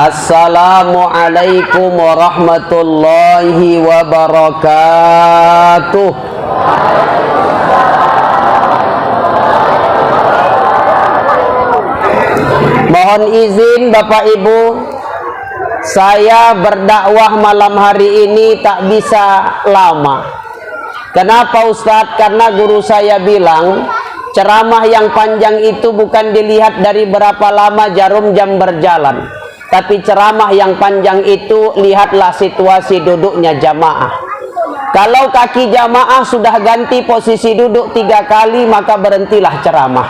Assalamualaikum warahmatullahi wabarakatuh. Mohon izin Bapak Ibu, saya berdakwah malam hari ini tak bisa lama. Kenapa Ustadz? Karena guru saya bilang ceramah yang panjang itu bukan dilihat dari berapa lama jarum jam berjalan, tapi ceramah yang panjang itu lihatlah situasi duduknya jamaah. Kalau kaki jamaah sudah ganti posisi duduk 3 kali, maka berhentilah ceramah.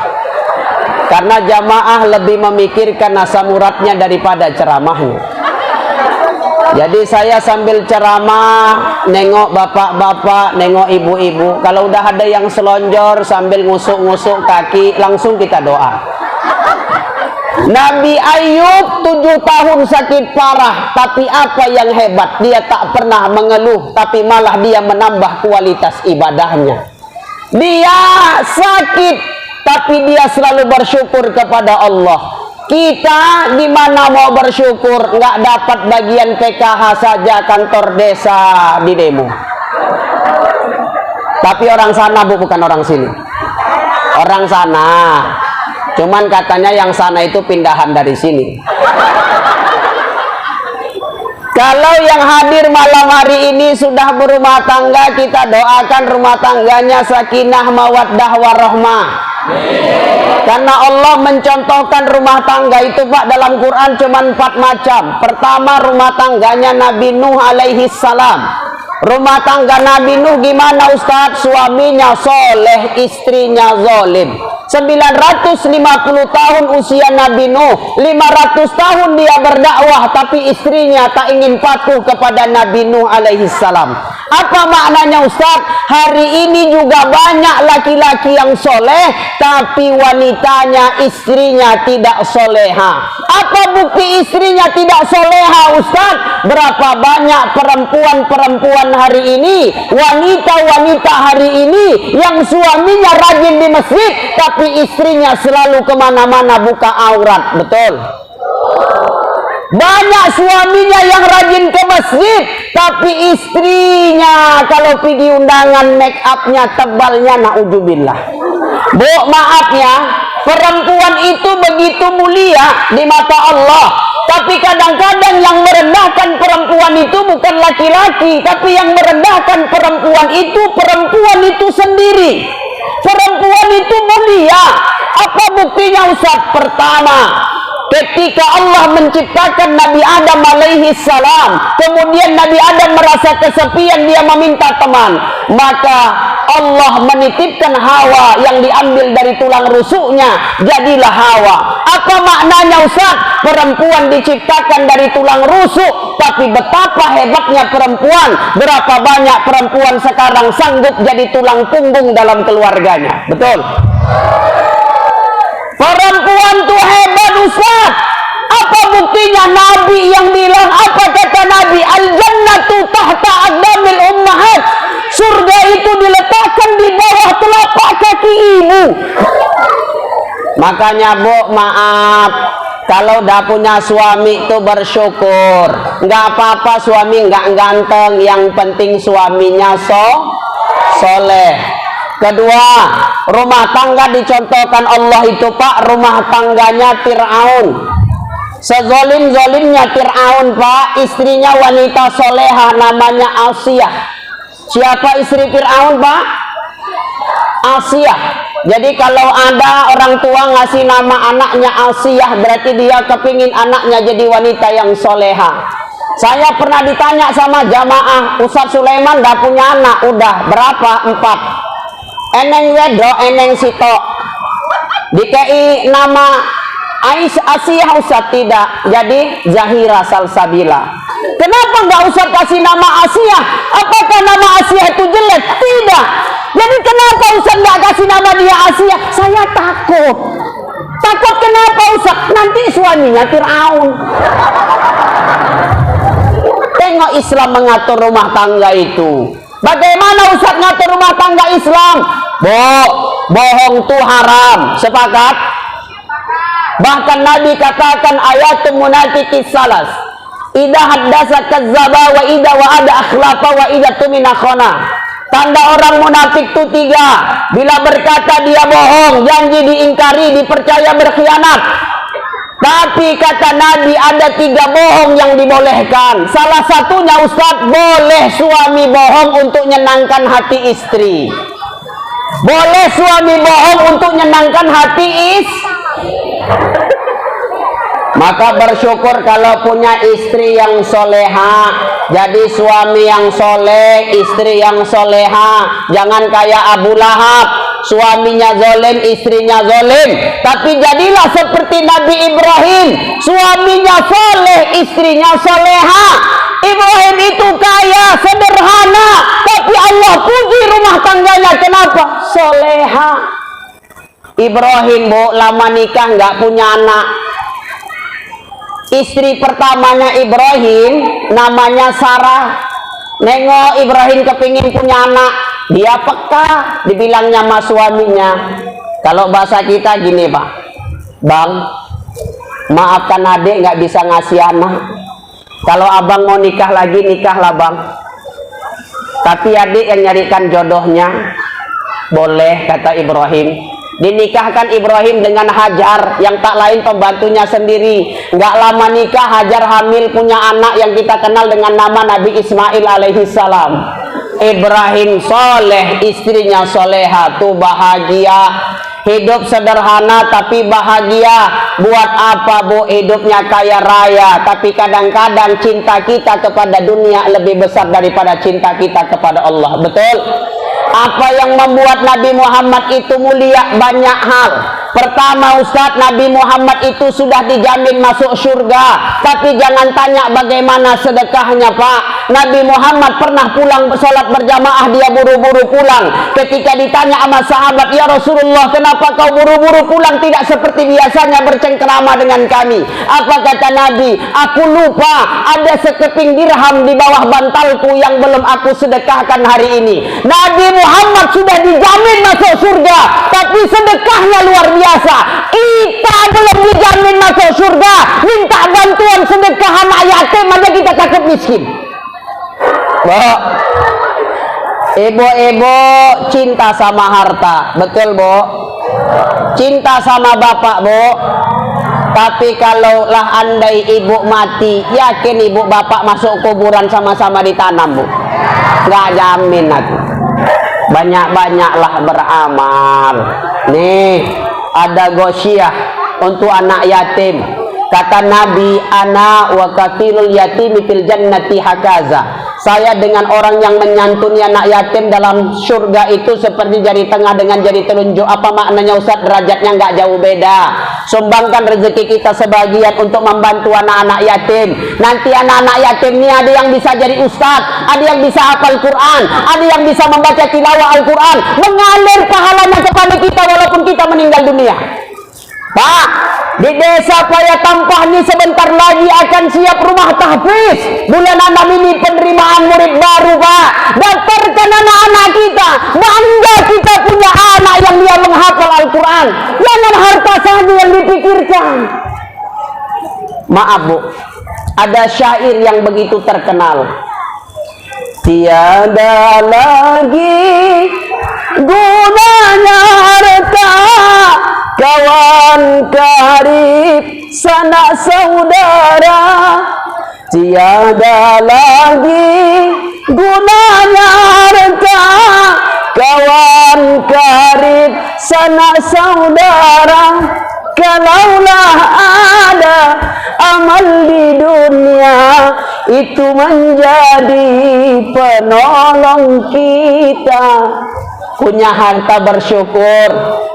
Karena jamaah lebih memikirkan asam uratnya daripada ceramahnya. Jadi saya sambil ceramah nengok bapak-bapak, nengok ibu-ibu. Kalau udah ada yang selonjor sambil ngusuk-ngusuk kaki, langsung kita doa. Nabi Ayub 7 tahun sakit parah, tapi apa yang hebat? Dia tak pernah mengeluh, tapi malah dia menambah kualitas ibadahnya. Dia sakit, tapi dia selalu bersyukur kepada Allah. Kita gimana mau bersyukur? Nggak dapat bagian PKH saja, kantor desa di demo. Tapi orang sana Bu, bukan orang sini. Orang sana. Cuman katanya yang sana itu pindahan dari sini. Kalau yang hadir malam hari ini sudah berumah tangga, kita doakan rumah tangganya sakinah mawaddah warahmah. Karena Allah mencontohkan rumah tangga itu Pak dalam Quran cuma 4 macam. Pertama, rumah tangganya Nabi Nuh alaihi salam. Rumah tangga Nabi Nuh gimana Ustadz? Suaminya soleh, istrinya zolim. 950 tahun usia Nabi Nuh, 500 tahun dia berdakwah, tapi istrinya tak ingin patuh kepada Nabi Nuh alaihi salam. Apa maknanya Ustadz? Hari ini juga banyak laki-laki yang soleh, tapi wanitanya, istrinya tidak soleha. Apa bukti istrinya tidak soleha Ustadz? Berapa banyak perempuan-perempuan hari ini, wanita-wanita hari ini yang suaminya rajin di masjid, tapi istrinya selalu kemana-mana buka aurat. Betul? Banyak suaminya yang rajin ke masjid, tapi istrinya kalau pergi undangan make upnya tebalnya naudzubillah. Bu, maaf ya, perempuan itu begitu mulia di mata Allah. Tapi kadang-kadang yang merendahkan perempuan itu bukan laki-laki, tapi yang merendahkan perempuan itu sendiri. Perempuan itu mulia. Apa buktinya Ustaz? Pertama, ketika Allah menciptakan Nabi Adam alaihi salam, kemudian Nabi Adam merasa kesepian, dia meminta teman, maka Allah menitipkan Hawa yang diambil dari tulang rusuknya, jadilah Hawa. Apa maknanya Ustaz? Perempuan diciptakan dari tulang rusuk, tapi betapa hebatnya perempuan. Berapa banyak perempuan sekarang sanggup jadi tulang punggung dalam keluarganya. Betul? Perempuan tuh hebat Ustaz. Apa buktinya? Nabi yang bilang, apa kata Nabi? Al-jannatu tahta aqdamil ummahat. Surga itu diletakkan di bawah telapak kaki ibu. Makanya Bu, maaf, kalau udah punya suami itu bersyukur. Nggak apa-apa suami nggak ganteng, yang penting suaminya soleh. Kedua, rumah tangga dicontohkan Allah itu Pak, rumah tangganya Fir'aun. Sezolim-zolimnya Fir'aun Pak, istrinya wanita soleha namanya Asiyah. Siapa istri Fir'aun Pak? Asiyah. Jadi kalau ada orang tua ngasih nama anaknya Asiyah, berarti dia kepingin anaknya jadi wanita yang soleha. Saya pernah ditanya sama jamaah, Ustadz Sulaiman dah punya anak, udah berapa? 4. Eneng wedo, eneng sito. Dikei nama Asiyah Ustadz? Tidak. Jadi Zahira Salsabila. Kenapa nggak Ustadz kasih nama Asiyah? Apakah nama Asiyah itu jelek? Tidak. Jadi kenapa Ustadz nggak kasih nama dia Asiyah? Saya takut. Takut kenapa Ustadz? Nanti suaminya Fir'aun. Tengok Islam mengatur rumah tangga itu. Bagaimana Ustadz ngatur rumah tangga Islam? Bohong tuh haram. Sepakat? Bahkan Nabi katakan ayatun munafiqis salas. Idza haddasa kadzdzaba wa idza wa'ada akhlafa wa idza tumina khana. Tanda orang munafik itu 3. Bila berkata dia bohong, janji diingkari, dipercaya berkhianat. Tapi kata Nabi ada 3 bohong yang dibolehkan. Salah satunya Ustaz, boleh suami bohong untuk menyenangkan hati istri. Boleh suami bohong untuk menyenangkan hati Maka bersyukur kalau punya istri yang soleha. Jadi suami yang soleh, istri yang soleha. Jangan kayak Abu Lahab, suaminya zolim, istrinya zolim. Tapi jadilah seperti Nabi Ibrahim, suaminya soleh, istrinya soleha. Ibrahim itu kaya, sederhana, tapi Allah puji rumah tangganya. Kenapa? Soleha. Ibrahim, bu, lama nikah nggak punya anak. Istri pertamanya Ibrahim namanya Sarah. Nengok Ibrahim kepingin punya anak, dia peka, dibilangnya sama suaminya. Kalau bahasa kita gini, Pak, Bang, maafkan adik nggak bisa ngasih anak. Kalau abang mau nikah lagi, nikahlah bang. Tapi adik yang nyarikan jodohnya. Boleh, kata Ibrahim. Dinikahkan Ibrahim dengan Hajar, yang tak lain pembantunya sendiri. Nggak lama nikah, Hajar hamil punya anak yang kita kenal dengan nama Nabi Ismail alaihi salam. Ibrahim soleh, istrinya soleha, tuh bahagia. Hidup sederhana tapi bahagia. Buat apa, bu, hidupnya kaya raya, tapi kadang-kadang cinta kita kepada dunia lebih besar daripada cinta kita kepada Allah. Betul? Apa yang membuat Nabi Muhammad itu mulia? Banyak hal. Pertama, Ustadz, Nabi Muhammad itu sudah dijamin masuk surga. Tapi jangan tanya bagaimana sedekahnya, Pak. Nabi Muhammad pernah pulang sholat berjamaah, dia buru-buru pulang. Ketika ditanya sama sahabat, ya Rasulullah, kenapa kau buru-buru pulang, tidak seperti biasanya bercengkerama dengan kami? Apa kata Nabi? Aku lupa ada sekeping dirham di bawah bantalku yang belum aku sedekahkan hari ini. Nabi Muhammad sudah dijamin masuk surga, tapi sedekahnya luar biasa. Kita belum dijamin masuk surga, minta bantuan sedekah anak yatim aja kita takut miskin. Bo, ibu-ibu cinta sama harta, betul, Bu? Cinta sama bapak, Bu. Tapi kalaulah andai ibu mati, yakin ibu bapak masuk kuburan sama-sama ditanam, Bu? Nggak jamin aku. Banyak-banyaklah beramal. Nih, ada gosiyah untuk anak yatim. Kata Nabi, ana wa kafilul yatimi fil jannati hakaza. Saya dengan orang yang menyantuni anak yatim dalam surga itu seperti jari tengah dengan jari telunjuk. Apa maknanya, Ustaz? Derajatnya nggak jauh beda. Sumbangkan rezeki kita sebagian untuk membantu anak-anak yatim. Nanti anak-anak yatim ini ada yang bisa jadi ustaz, ada yang bisa hafal Quran, ada yang bisa membaca tilawah Al-Quran, mengalir pahalanya kepada kita walaupun kita meninggal dunia. Pak, di desa Paya Tampah ini sebentar lagi akan siap rumah tahfiz. Bulan 6 ini penerimaan murid baru, Pak. Daftarkan anak-anak kita. Bangga kita punya anak yang dia menghafal Al-Quran. Jangan harta saja yang dipikirkan. Maaf, Bu, ada syair yang begitu terkenal. Tiada lagi gunanya harta, kawan karib sanak saudara. Tiada lagi gunanya harta, kawan karib sanak saudara. Kalaulah ada amal di dunia, itu menjadi penolong kita. Punya harta bersyukur,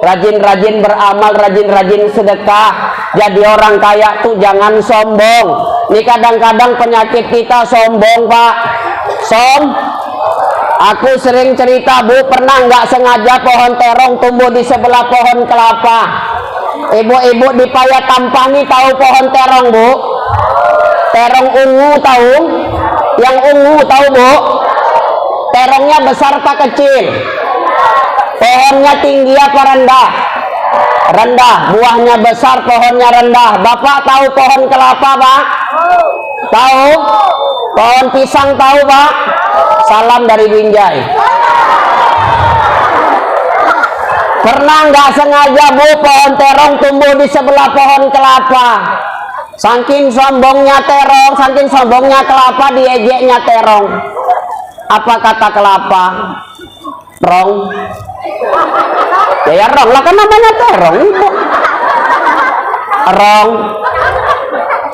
rajin-rajin beramal, rajin-rajin sedekah. Jadi orang kaya tuh jangan sombong. Ini kadang-kadang penyakit kita sombong, Pak. Aku sering cerita, Bu, pernah nggak sengaja pohon terong tumbuh di sebelah pohon kelapa. Ibu-ibu di Paya Tampah nih tahu pohon terong, Bu? Terong ungu tahu? Yang ungu tahu, Bu? Terongnya besar tak kecil? Pohonnya tinggi apa rendah? Rendah, buahnya besar, pohonnya rendah. Bapak tahu pohon kelapa, Pak? Tahu? Pohon pisang tahu, Pak? Salam dari Binjai. Pernah nggak sengaja, Bu, pohon terong tumbuh di sebelah pohon kelapa? Saking sombongnya terong, saking sombongnya kelapa, diejeknya terong. Apa kata kelapa? Rong. Ya rong lah, kan namanya terong itu. Rong.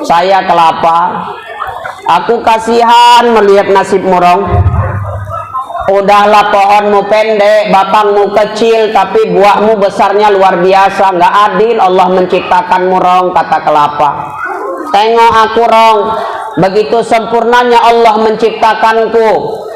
Saya kelapa. Aku kasihan melihat nasibmu, Rong. Udahlah, pohonmu pendek, batangmu kecil, tapi buahmu besarnya luar biasa. Nggak adil Allah menciptakanmu, Rong, kata kelapa. Tengok aku, Rong, begitu sempurnanya Allah menciptakanku.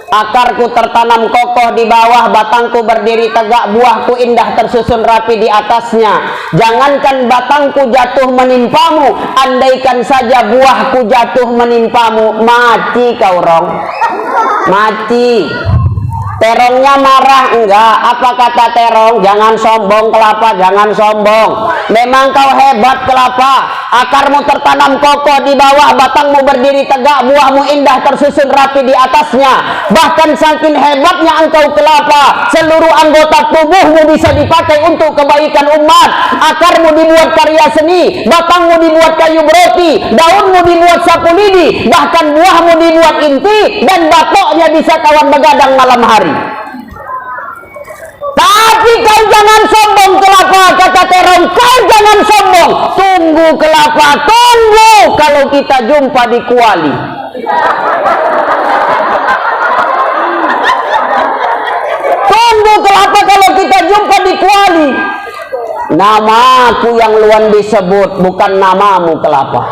Akarku tertanam kokoh di bawah, batangku berdiri tegak, buahku indah tersusun rapi di atasnya. Jangankan batangku jatuh menimpamu, andaikan saja buahku jatuh menimpamu, mati kau, Rong. Mati. Terongnya marah? Enggak. Apa kata terong? Jangan sombong kelapa, jangan sombong. Memang kau hebat kelapa. Akarmu tertanam kokoh di bawah, batangmu berdiri tegak, buahmu indah tersusun rapi di atasnya. Bahkan saking hebatnya engkau kelapa, seluruh anggota tubuhmu bisa dipakai untuk kebaikan umat. Akarmu dibuat karya seni, batangmu dibuat kayu beroti, daunmu dibuat sapu lidi, bahkan buahmu dibuat inti, dan batoknya bisa kawan begadang malam hari. Tapi kau jangan sombong kelapa, kata terong. Kau jangan sombong. Tunggu kelapa, tunggu kalau kita jumpa di Kuali. Tunggu kelapa kalau kita jumpa di Kuali. Namaku yang luan disebut, bukan namamu kelapa.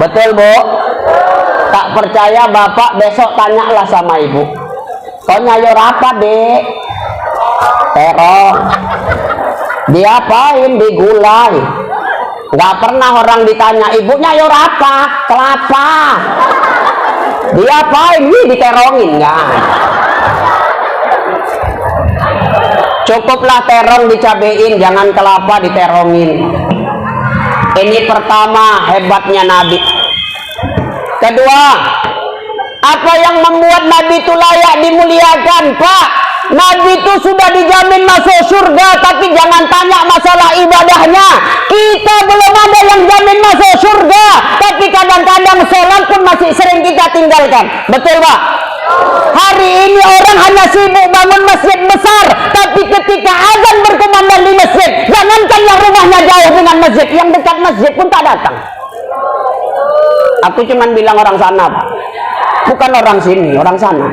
Betul, Bu? Tak percaya Bapak, besok tanyalah sama Ibu. Kau nyayor apa, Dek? Terong. Diapain? Digulai. Gak pernah orang ditanya, Ibu nyayor apa? Kelapa. Diapain? Nih, diterongin. Enggak. Cukuplah terong dicabein, jangan kelapa diterongin. Ini pertama hebatnya Nabi. Kedua, apa yang membuat Nabi itu layak dimuliakan, Pak? Nabi itu sudah dijamin masuk surga, tapi jangan tanya masalah ibadahnya. Kita belum ada yang jamin masuk surga, tapi kadang-kadang sholat pun masih sering kita tinggalkan. Betul, Pak? Hari ini orang hanya sibuk bangun masjid besar, tapi ketika azan berkumandang di masjid, jangankan yang rumahnya jauh dengan masjid, yang dekat masjid pun tak datang. Aku cuman bilang orang sana, Pak. Bukan orang sini, orang sana.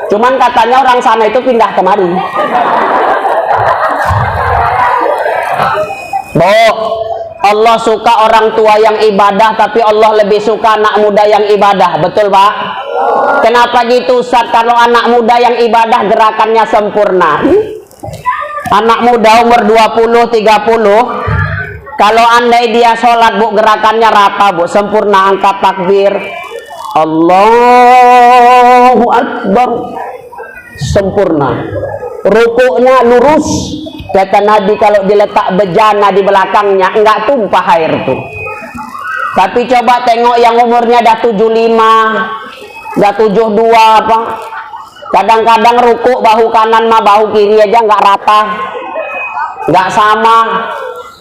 Cuman katanya orang sana itu pindah kemari. Bu, Allah suka orang tua yang ibadah, tapi Allah lebih suka anak muda yang ibadah. Betul, Pak? Kenapa gitu, Ustaz? Kalau anak muda yang ibadah gerakannya sempurna. Anak muda umur 20, 30, kalau andai dia sholat, Bu, gerakannya rata, Bu, sempurna, angkat takbir, Allahu Akbar, sempurna. Rukuknya lurus. Kata Nabi, kalau diletak bejana di belakangnya, enggak tumpah air tuh. Tapi coba tengok yang umurnya dah 75, dah 72, apa? Kadang-kadang rukuk bahu kanan sama bahu kiri aja enggak rata, enggak sama.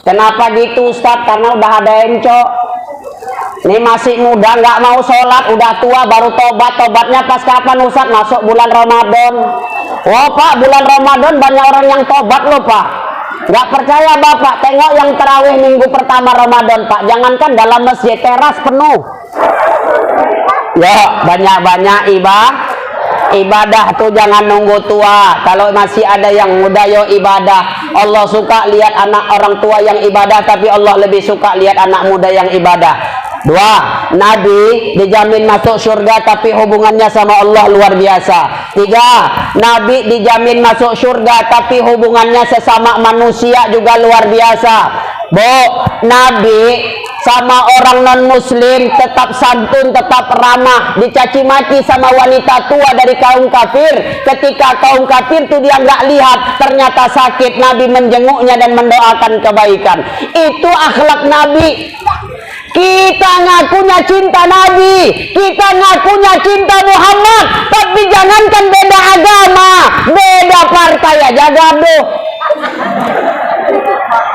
Kenapa gitu, Ustaz? Karena udah ada encok. Ini masih muda, nggak mau sholat, udah tua baru tobat. Tobatnya pas kapan, Ustaz? Masuk bulan Ramadan. Oh, Pak, bulan Ramadan banyak orang yang tobat loh, Pak. Nggak percaya Bapak, tengok yang terawih minggu pertama Ramadan, Pak. Jangankan dalam masjid, teras penuh. Ya, banyak-banyak ibadah tuh, jangan nunggu tua. Kalau masih ada yang muda, yo ibadah. Allah suka lihat anak orang tua yang ibadah, tapi Allah lebih suka lihat anak muda yang ibadah. Dua, Nabi dijamin masuk surga, tapi hubungannya sama Allah luar biasa. Tiga, Nabi dijamin masuk surga, tapi hubungannya sesama manusia juga luar biasa. Bu, Nabi sama orang non muslim, tetap santun, tetap ramah, dicaci maki sama wanita tua dari kaum kafir. Ketika kaum kafir itu dia nggak lihat, ternyata sakit, Nabi menjenguknya dan mendoakan kebaikan. Itu akhlak Nabi. Kita ngakunya cinta Nabi, kita ngakunya cinta Muhammad, tapi jangankan beda agama, beda partai aja gaduh.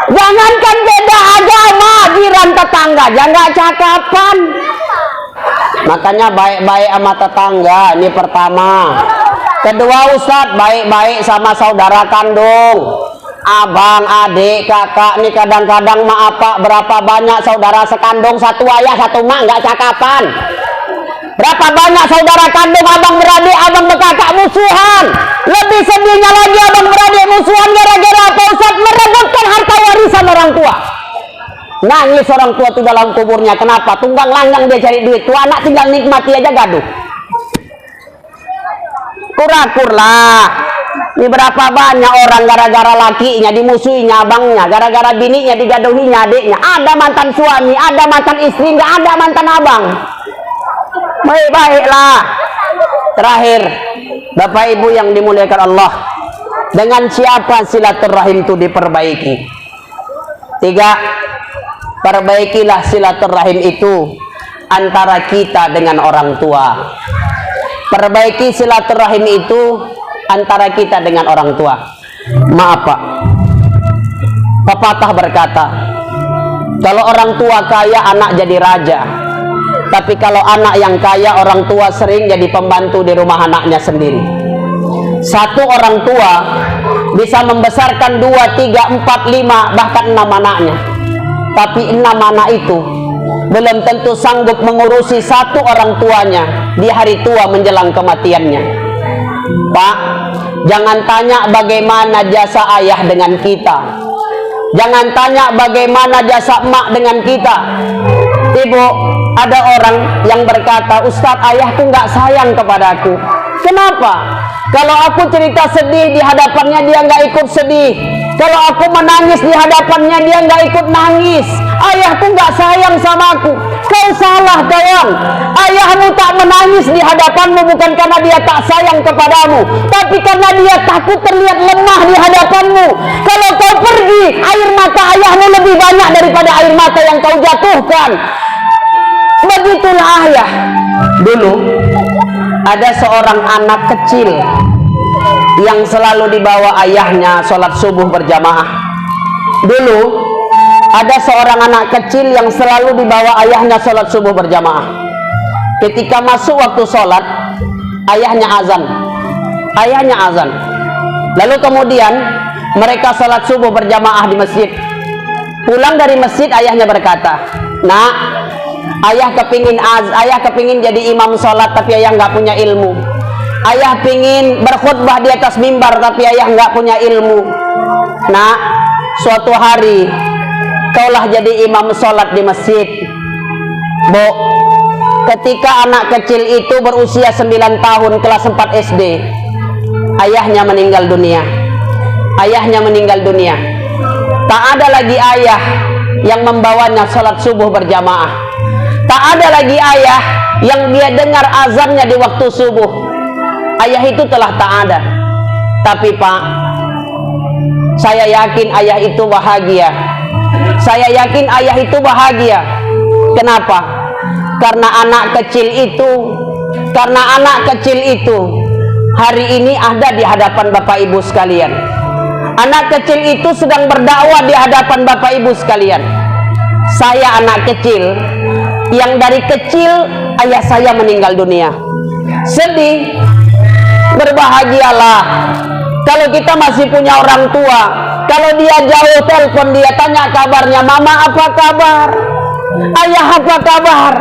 Jangankan beda agama, jiran tetangga aja nggak cakapan. Makanya baik-baik sama tetangga, ini pertama. Kedua, Ustadz, baik-baik sama saudara kandung, abang, adik, kakak. Nih kadang-kadang maaf Pak, berapa banyak saudara sekandung, satu ayah satu mak nggak cakapan. Berapa banyak saudara kandung, abang beradik, abang berkakak musuhan. Lebih sedihnya lagi abang beradik musuhan gara-gara apa Ustadz? Merebutkan harta warisan orang tua. Nangis orang tua itu dalam kuburnya. Kenapa? Tunggang langgang dia cari duit. Tuh anak tinggal nikmati aja gaduh. Kur-kur lah. Ini berapa banyak orang gara-gara lakinya dimusuhinya abangnya, gara-gara bininya digaduhinya adiknya. Ada mantan suami, ada mantan istri, nggak ada mantan abang. Baik-baiklah. Terakhir, Bapak Ibu yang dimuliakan Allah, dengan siapa silaturahim itu diperbaiki? 3, perbaikilah silaturahim itu antara kita dengan orang tua. Perbaiki silaturahim itu antara kita dengan orang tua. Maaf Pak, pepatah berkata, kalau orang tua kaya anak jadi raja, tapi kalau anak yang kaya orang tua sering jadi pembantu di rumah anaknya sendiri. Satu orang tua bisa membesarkan 2, 3, 4, 5 bahkan 6 anaknya, tapi 6 anak itu belum tentu sanggup mengurusi satu orang tuanya di hari tua menjelang kematiannya. Pak, jangan tanya bagaimana jasa ayah dengan kita, jangan tanya bagaimana jasa emak dengan kita. Ibu, ada orang yang berkata, Ustadz, ayahku nggak sayang kepadaku. Kenapa? Kalau aku cerita sedih di hadapannya dia nggak ikut sedih. Kalau aku menangis di hadapannya dia nggak ikut nangis. Ayahku nggak sayang sama aku. Kau salah kawan. Ayahmu tak menangis di hadapanmu bukan karena dia tak sayang kepadamu, tapi karena dia takut terlihat lemah di hadapanmu. Kalau kau pergi, air mata ayahmu lebih banyak daripada air mata yang kau jatuhkan. Begitulah ayah. Dulu ada seorang anak kecil yang selalu dibawa ayahnya sholat subuh berjamaah. Dulu ada seorang anak kecil yang selalu dibawa ayahnya sholat subuh berjamaah. Ketika masuk waktu sholat, ayahnya azan. Ayahnya azan. Lalu kemudian mereka sholat subuh berjamaah di masjid. Pulang dari masjid, ayahnya berkata, "Nak, ayah kepingin jadi imam sholat, tapi ayah nggak punya ilmu. Ayah pingin berkhutbah di atas mimbar, tapi ayah nggak punya ilmu. Nak, suatu hari kaulah jadi imam sholat di masjid." Bu, ketika anak kecil itu berusia 9 tahun, kelas 4 SD, ayahnya meninggal dunia. Ayahnya meninggal dunia. Tak ada lagi ayah yang membawanya sholat subuh berjamaah. Tak ada lagi ayah yang dia dengar azannya di waktu subuh. Ayah itu telah tak ada. Tapi Pak, saya yakin ayah itu bahagia. Saya yakin ayah itu bahagia. Kenapa? Karena anak kecil itu hari ini ada di hadapan Bapak Ibu sekalian. Anak kecil itu sedang berdakwah di hadapan Bapak Ibu sekalian. Saya anak kecil yang dari kecil ayah saya meninggal dunia. Sedih. Berbahagialah kalau kita masih punya orang tua. Kalau dia jauh, telepon dia, tanya kabarnya, "Mama apa kabar? Ayah apa kabar?"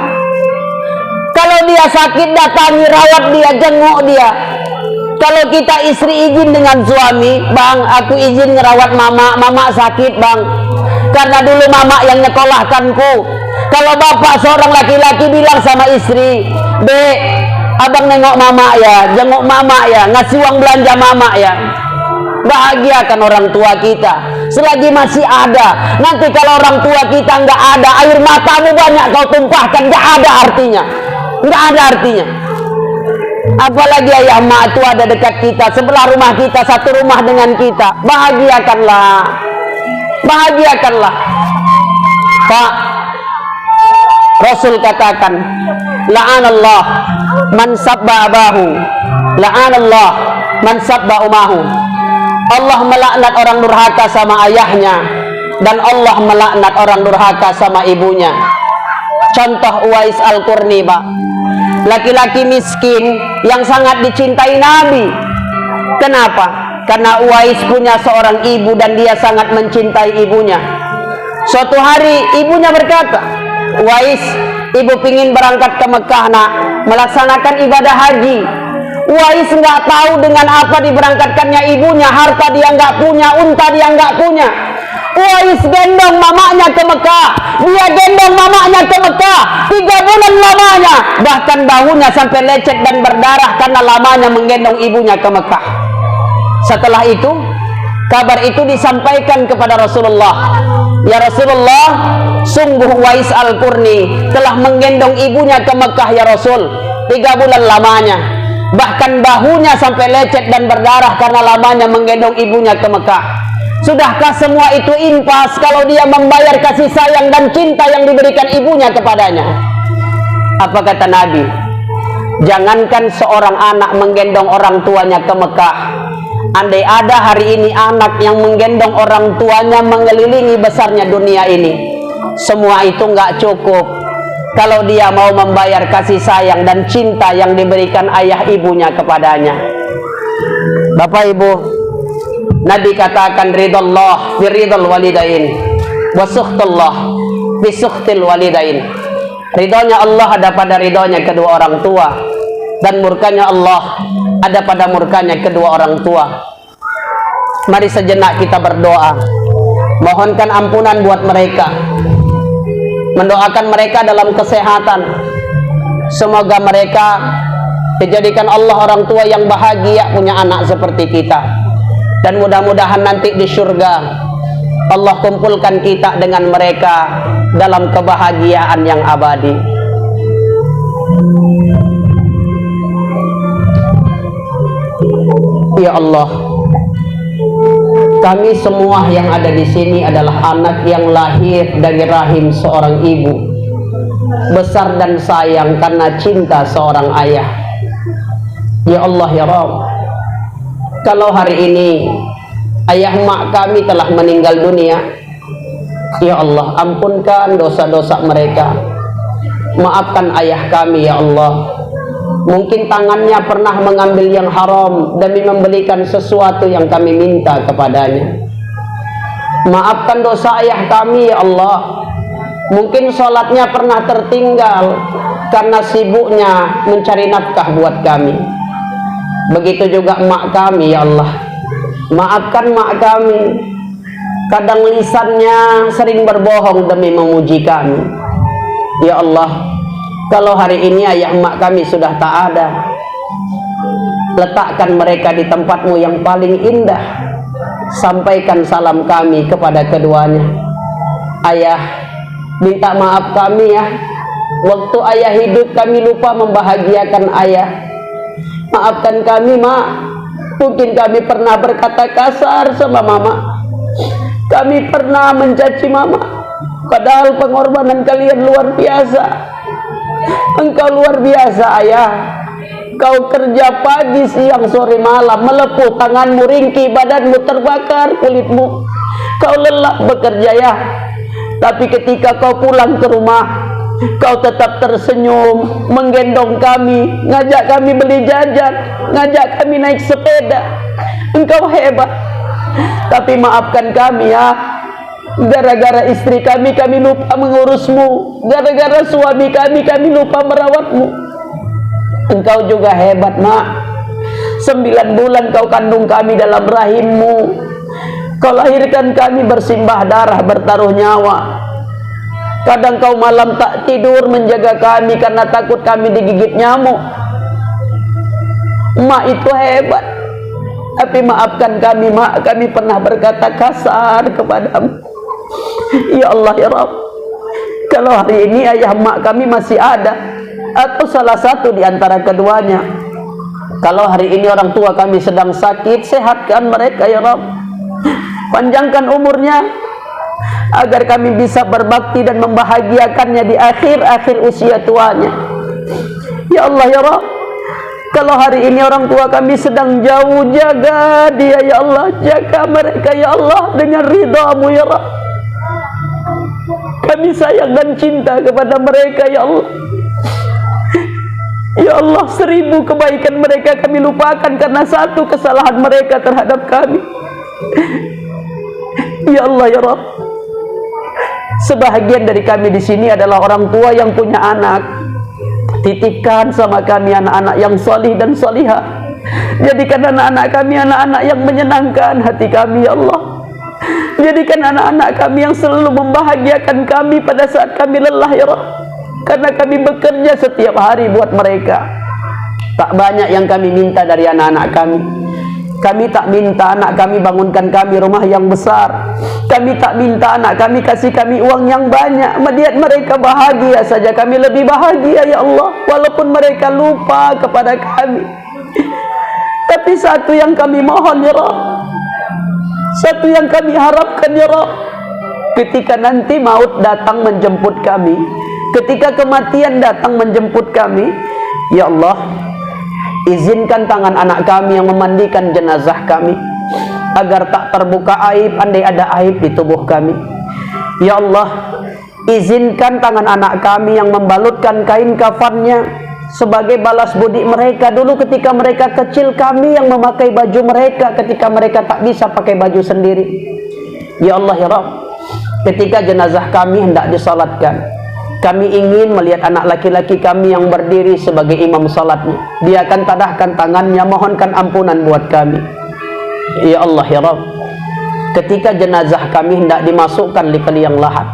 Kalau dia sakit, datangi, rawat dia, jenguk dia. Kalau kita istri izin dengan suami, "Bang, aku izin ngerawat mama, mama sakit bang, karena dulu mama yang nyekolahkanku." Kalau bapak seorang laki-laki bilang sama istri, "Dek, abang nengok mama ya, jenguk mama ya, ngasih uang belanja mama ya." bahagiakan orang tua kita selagi masih ada. Nanti kalau orang tua kita nggak ada, air matamu banyak kau tumpahkan, nggak ada artinya, nggak ada artinya. Apalagi ayah mak itu ada dekat kita, sebelah rumah kita, satu rumah dengan kita. Bahagiakanlah, bahagiakanlah. Pak, Rasul katakan, la'anallah man sabba abahu, la'anallah man sabba umahu. Allah melaknat orang durhaka sama ayahnya, dan Allah melaknat orang durhaka sama ibunya. Contoh Uwais Al-Qurni, Pak. Laki-laki miskin yang sangat dicintai Nabi. Kenapa? Karena Uwais punya seorang ibu dan dia sangat mencintai ibunya. Suatu hari ibunya berkata, Uwais, ibu pingin berangkat ke Mekah nak, melaksanakan ibadah haji. Uwais nggak tahu dengan apa diberangkatkannya ibunya, harta dia nggak punya, unta dia nggak punya. Uwais gendong mamanya ke Mekah, dia gendong mamanya ke Mekah 3 bulan lamanya, bahkan bahunya sampai lecet dan berdarah karena lamanya menggendong ibunya ke Mekah. Setelah itu, kabar itu disampaikan kepada Rasulullah. Ya Rasulullah, sungguh Uwais Al-Qurni telah menggendong ibunya ke Mekah ya Rasul 3 bulan lamanya, bahkan bahunya sampai lecet dan berdarah karena lamanya menggendong ibunya ke Mekah. Sudahkah semua itu impas kalau dia membayar kasih sayang dan cinta yang diberikan ibunya kepadanya? Apa kata Nabi? Jangankan seorang anak menggendong orang tuanya ke Mekah, andai ada hari ini anak yang menggendong orang tuanya mengelilingi besarnya dunia ini, semua itu nggak cukup kalau dia mau membayar kasih sayang dan cinta yang diberikan ayah ibunya kepadanya. Bapak Ibu, Nabi katakan ridallah fi ridal walidain wa sukhtullah fi sukhtil walidain. Ridhonya Allah ada pada ridhonya kedua orang tua, dan murkanya Allah ada pada murkanya kedua orang tua. Mari sejenak kita berdoa, mohonkan ampunan buat mereka, mendoakan mereka dalam kesehatan. Semoga mereka dijadikan Allah orang tua yang bahagia punya anak seperti kita. Dan mudah-mudahan nanti di surga Allah kumpulkan kita dengan mereka dalam kebahagiaan yang abadi. Ya Allah, kami semua yang ada di sini adalah anak yang lahir dari rahim seorang ibu, besar dan sayang karena cinta seorang ayah. Ya Allah ya Rabb, kalau hari ini ayah mak kami telah meninggal dunia, ya Allah ampunkan dosa-dosa mereka, maafkan ayah kami ya Allah. Mungkin tangannya pernah mengambil yang haram demi membelikan sesuatu yang kami minta kepadanya. Maafkan dosa ayah kami ya Allah. Mungkin sholatnya pernah tertinggal karena sibuknya mencari nafkah buat kami. Begitu juga mak kami ya Allah, maafkan mak kami. Kadang lisannya sering berbohong demi memuji kami. Ya Allah, kalau hari ini ayah mak kami sudah tak ada, letakkan mereka di tempatmu yang paling indah. Sampaikan salam kami kepada keduanya. Ayah, minta maaf kami ya, waktu ayah hidup kami lupa membahagiakan ayah. Maafkan kami mak, mungkin kami pernah berkata kasar sama mama, kami pernah mencaci mama, padahal pengorbanan kalian luar biasa. Engkau luar biasa ayah, kau kerja pagi siang sore malam, melepuh tanganmu ringkih, badanmu terbakar kulitmu, kau lelah bekerja ya. Tapi ketika kau pulang ke rumah, kau tetap tersenyum, menggendong kami, ngajak kami beli jajan, ngajak kami naik sepeda. Engkau hebat. Tapi maafkan kami ya, gara-gara istri kami lupa mengurusmu, gara-gara suami kami lupa merawatmu. Engkau juga hebat mak. 9 bulan kau kandung kami dalam rahimmu, kau lahirkan kami bersimbah darah, bertaruh nyawa. Kadang kau malam tak tidur menjaga kami karena takut kami digigit nyamuk. Mak itu hebat. Tapi maafkan kami, kami pernah berkata kasar kepadamu. Ya Allah ya Rabb, kalau hari ini ayah mak kami masih ada, atau salah satu di antara keduanya, kalau hari ini orang tua kami sedang sakit, sehatkan mereka ya Rabb, panjangkan umurnya, agar kami bisa berbakti dan membahagiakannya di akhir usia tuanya. Ya Allah ya Rabb, kalau hari ini orang tua kami sedang jauh, jaga dia ya Allah, jaga mereka ya Allah dengan ridha-Mu ya Rabb. Kami sayang dan cinta kepada mereka ya Allah. Ya Allah, 1000 kebaikan mereka kami lupakan karena satu kesalahan mereka terhadap kami. Ya Allah ya Rabb, sebahagian dari kami di sini adalah orang tua yang punya anak. Titipkan sama kami anak-anak yang salih dan salihah. Jadikan anak-anak kami anak-anak yang menyenangkan hati kami ya Allah. Jadikan anak-anak kami yang selalu membahagiakan kami pada saat kami lelah ya Rabb. Karena kami bekerja setiap hari buat mereka. Tak banyak yang kami minta dari anak-anak kami. Kami tak minta anak kami bangunkan kami rumah yang besar. Kami tak minta anak kami kasih kami uang yang banyak. Melihat mereka bahagia saja, kami lebih bahagia ya Allah. Walaupun mereka lupa kepada kami. Tapi satu yang kami mohon ya Rabb, satu yang kami harapkan ya Rabb, ketika nanti maut datang menjemput kami, ketika kematian datang menjemput kami, ya Allah, izinkan tangan anak kami yang memandikan jenazah kami, agar tak terbuka aib andai ada aib di tubuh kami. Ya Allah, izinkan tangan anak kami yang membalutkan kain kafannya sebagai balas budi mereka dulu ketika mereka kecil, kami yang memakai baju mereka ketika mereka tak bisa pakai baju sendiri. Ya Allah ya Rabb, ketika jenazah kami hendak disalatkan, kami ingin melihat anak laki-laki kami yang berdiri sebagai imam salatnya. Dia akan tadahkan tangannya mohonkan ampunan buat kami. Ya Allah ya Rabb, ketika jenazah kami hendak dimasukkan di liang lahat,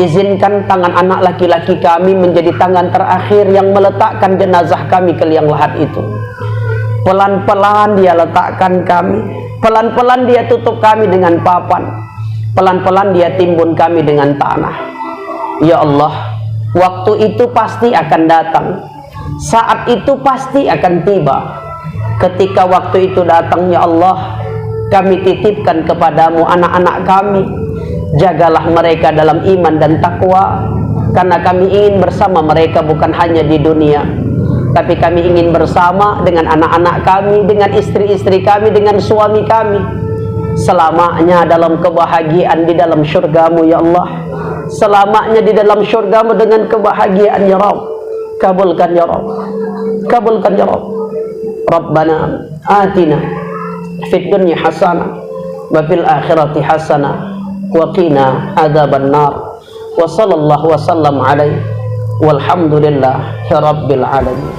izinkan tangan anak laki-laki kami menjadi tangan terakhir yang meletakkan jenazah kami ke liang lahat itu. Pelan-pelan dia letakkan kami, pelan-pelan dia tutup kami dengan papan, pelan-pelan dia timbun kami dengan tanah. Ya Allah, waktu itu pasti akan datang, saat itu pasti akan tiba. Ketika waktu itu datang ya Allah, kami titipkan kepadamu anak-anak kami. Jagalah mereka dalam iman dan takwa, karena kami ingin bersama mereka bukan hanya di dunia, tapi kami ingin bersama dengan anak-anak kami, dengan istri-istri kami, dengan suami kami, selamanya dalam kebahagiaan di dalam syurga-Mu ya Allah. Selamanya di dalam syurga-Mu dengan kebahagiaan ya Rabb. Kabulkan ya Rabb, kabulkan ya Rabb. Rabbana atina fid dunya hasanah wa fil akhirati hasanah wa qina adzaban nar. Wa sallallahu wa sallam alaihi walhamdulillahi rabbil alamin.